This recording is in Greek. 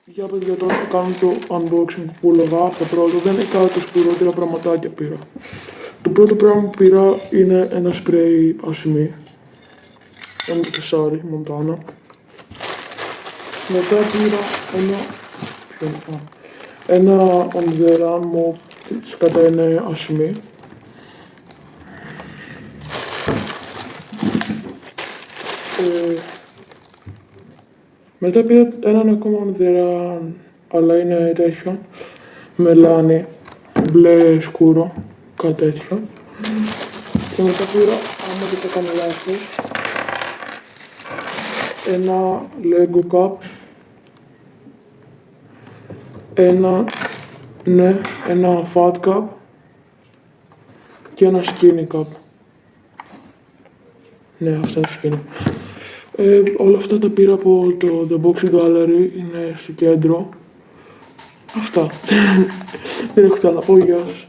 Για παιδιά, τώρα θα κάνω το unboxing που έλεγα. Το πρώτο δεν είναι κάτι σπουδαιότερα πραγματάκια πήρα. Το πρώτο πράγμα που πήρα είναι ένα σπρέι ασημή. Ένα τεσσάρι, Μοντάνα. Μετά πήρα ένα on μου κατά είναι ασημή. Μετά πήρα έναν ακόμα on αλλά είναι τέτοιο, μελάνι, μπλε σκούρο, κάτι τέτοιο. Και μετά πήρα, άμα δεν το κάνω λάθος, ένα Lego Cup, ένα Fat Cup και ένα Skinny Cup. Ναι, αυτό είναι Skinny. Όλα αυτά τα πήρα από το The Boxing Gallery, είναι στο κέντρο. Αυτά. Δεν έχω τι να πω, γεια σας.